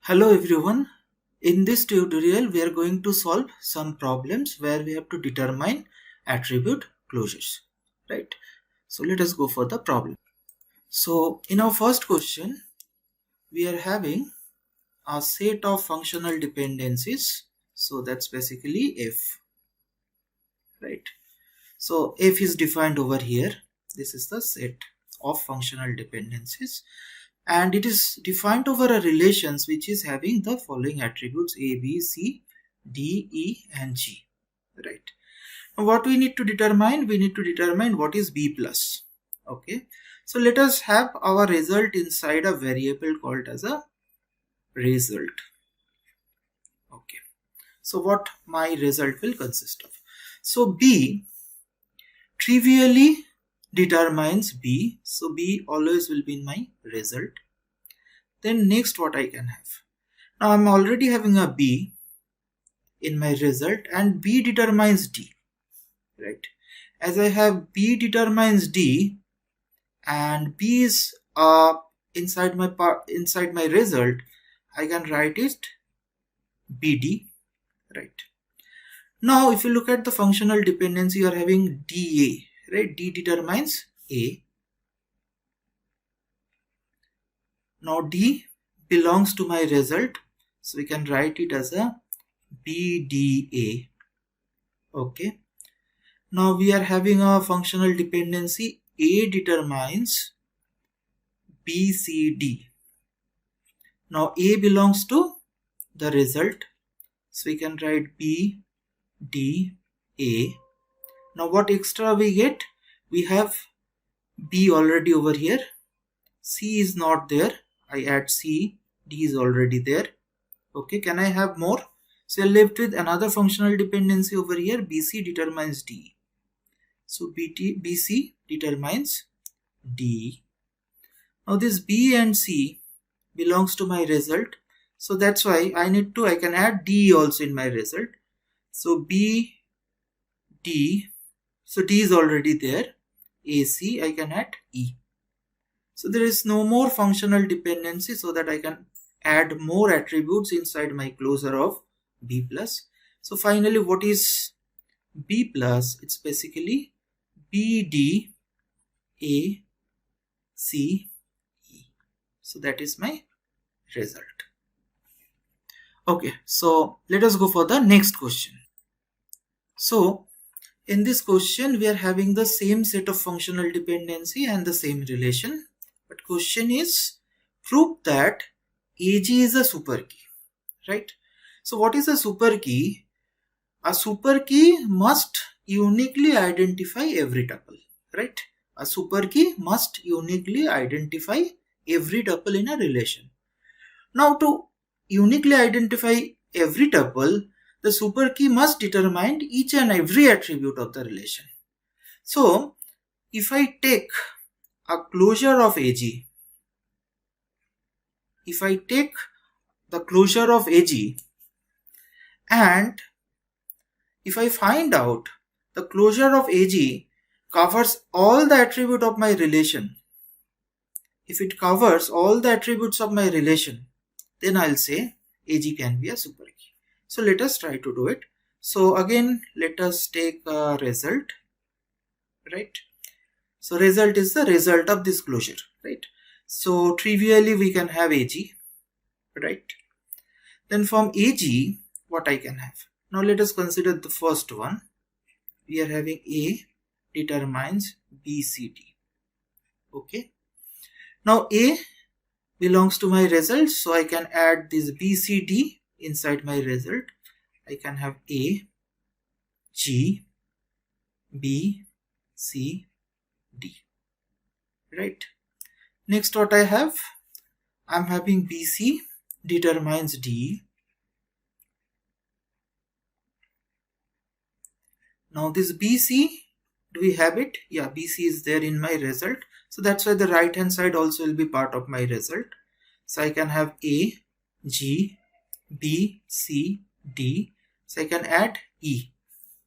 Hello everyone. In this tutorial we are going to solve some problems where we have to determine attribute closures, right? So let us go for the problem. So in our first question we are having a set of functional dependencies. So that's basically F, right? So F is defined over here. This is the set of functional dependencies, and it is defined over a relations which is having the following attributes A, B, C, D, E and G, right? Now what we need to determine? We need to determine what is B plus. Okay, so let us have our result inside a variable called as a result. Okay, so what my result will consist of? So B trivially determines B, so B always will be in my result. Then next what I can have? Now I'm already having a B in my result and B determines D, right? As I have B determines D and B is inside my result, I can write it BD, right? Now if you look at the functional dependency, you are having DA, right? D determines A. Now D belongs to my result, so we can write it as a BDA. Okay. Now we are having a functional dependency A determines BCD. Now A belongs to the result, so we can write BDA. Now what extra we get? We have B already over here. C is not there. I add C. D is already there. Okay, can I have more? So I left with another functional dependency over here. BC determines D. So BC determines D. Now this B and C belongs to my result. So that's why I can add D also in my result. So B, D. So D is already there. AC, I can add E. So there is no more functional dependency, so that I can add more attributes inside my closure of B plus. So finally what is B plus? It's basically BD A C E. So that is my result. Okay, so let us go for the next question. So in this question we are having the same set of functional dependency and the same relation, but question is prove that AG is a superkey, right? So what is a superkey? A superkey must uniquely identify every tuple, right? A superkey must uniquely identify every tuple in a relation. Now to uniquely identify every tuple, the superkey must determine each and every attribute of the relation. So if I take a closure of AG, if I take the closure of AG and if I find out the closure of AG covers all the attribute of my relation, if it covers all the attributes of my relation, then I'll say AG can be a superkey. So let us try to do it. So again, let us take a result, right? So result is the result of this closure, right? So trivially we can have AG, right? Then from AG, what I can have? Now let us consider the first one. We are having A determines BCD. Okay. Now A belongs to my result, so I can add this BCD inside my result. I can have A, G, B, C, D. Right. Next what I have? I'm having BC determines D. Now this BC, do we have it? Yeah, BC is there in my result. So that's why the right hand side also will be part of my result. So I can have A, G, B, C, D. So I can add E.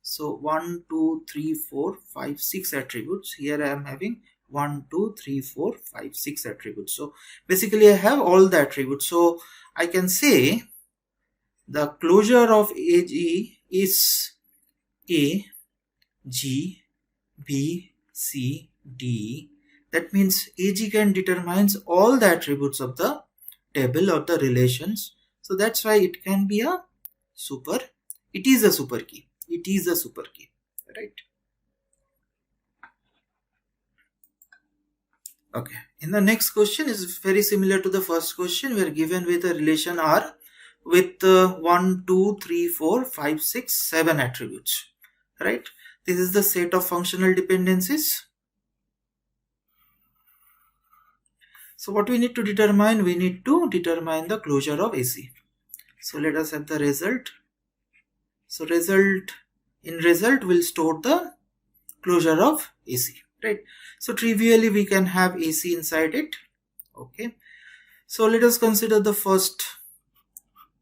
So 1, 2, 3, 4, 5, 6 attributes. Here I am having 1, 2, 3, 4, 5, 6 attributes. So basically I have all the attributes. So I can say the closure of AG is A, G, B, C, D. That means AG can determines all the attributes of the table or the relations. So that's why it can be a super. It is a super key. It is a super key, right? Okay. In the next question is very similar to the first question. We are given with a relation R with 1, 2, 3, 4, 5, 6, 7 attributes, right? This is the set of functional dependencies. So what we need to determine? We need to determine the closure of AC. So let us have the result. So in result will store the closure of AC, right? So trivially we can have AC inside it. Okay. So let us consider the first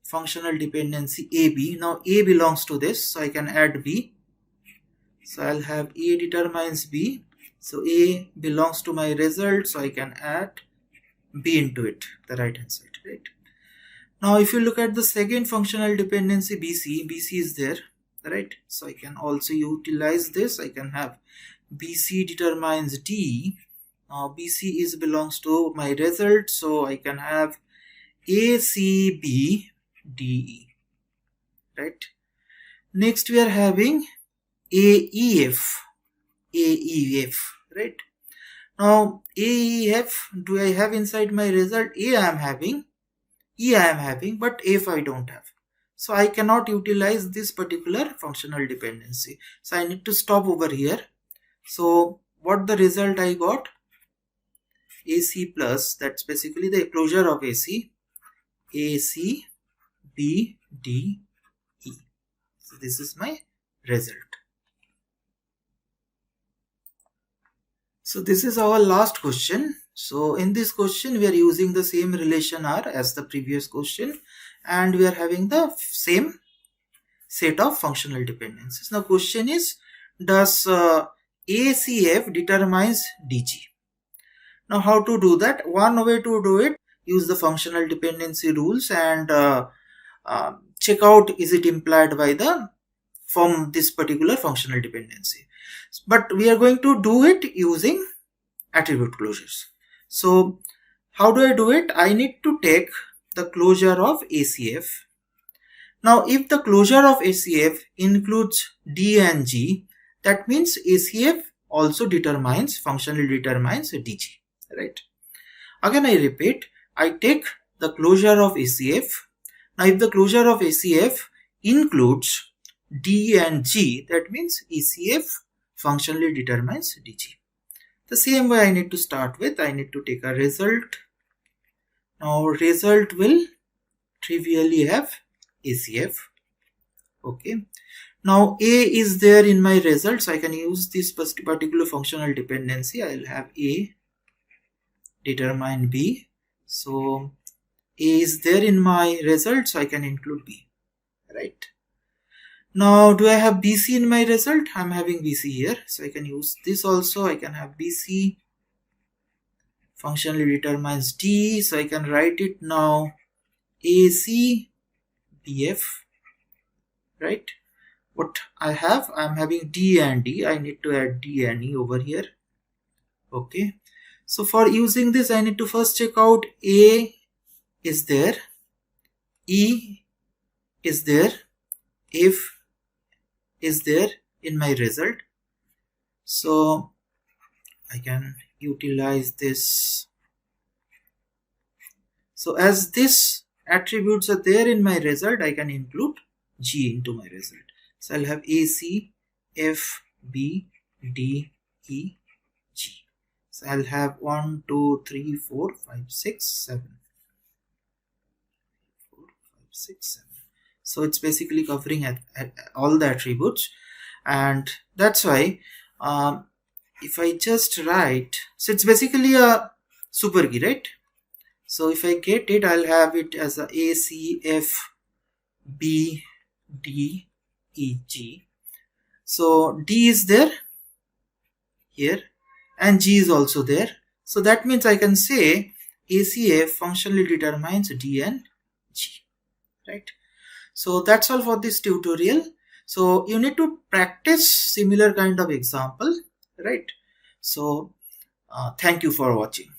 functional dependency AB. Now A belongs to this, so I can add B. So I'll have A determines B. So A belongs to my result, so I can add B into it, the right hand side, right? Now if you look at the second functional dependency BC, BC is there, right? So I can also utilize this. I can have BC determines D. Now BC is belongs to my result, so I can have ACB DE, right? Next we are having AEF, right? Now AEF, do I have inside my result? A I am having, E I am having, but F I don't have. So I cannot utilize this particular functional dependency. So I need to stop over here. So what the result I got? AC plus, that's basically the closure of AC, AC, B, D, E. So this is my result. So this is our last question. So in this question we are using the same relation R as the previous question, and we are having the same set of functional dependencies. Now question is, does ACF determines DG? Now how to do that? One way to do it, use the functional dependency rules and check out is it implied by the from this particular functional dependency. But we are going to do it using attribute closures. So how do I do it? I need to take the closure of ACF. Now if the closure of ACF includes D and G, that means ACF also functionally determines DG, right? Again I repeat, I take the closure of ACF. Now if the closure of ACF includes D and G, that means ACF functionally determines DG. The same way I need to start with, I need to take a result. Now result will trivially have ACF. Okay. Now A is there in my result, so I can use this particular functional dependency. I will have A determine B. So A is there in my result, so I can include B, right? Now do I have BC in my result? I'm having BC here, so I can use this also. I can have BC functionally determines D, so I can write it now AC BF, right? What I have, I'm having D and D. I need to add D and E over here. Okay, so for using this I need to first check out A is there, E is there, F is there in my result, so I can utilize this. So as this attributes are there in my result, I can include G into my result. So I'll have A, C, F, B, D, E, G. So I'll have 1, 2, 3, 4, 5, 6, 7. 4, 5, 6, 7. So it's basically covering at all the attributes, and that's why if I just write, so it's basically a super key, right? So if I get it, I'll have it as a C, F, B, D, E, G. So D is there here. and G is also there. So that means I can say ACF functionally determines D and G, right? So that's all for this tutorial. So you need to practice similar kind of example, right? So thank you for watching.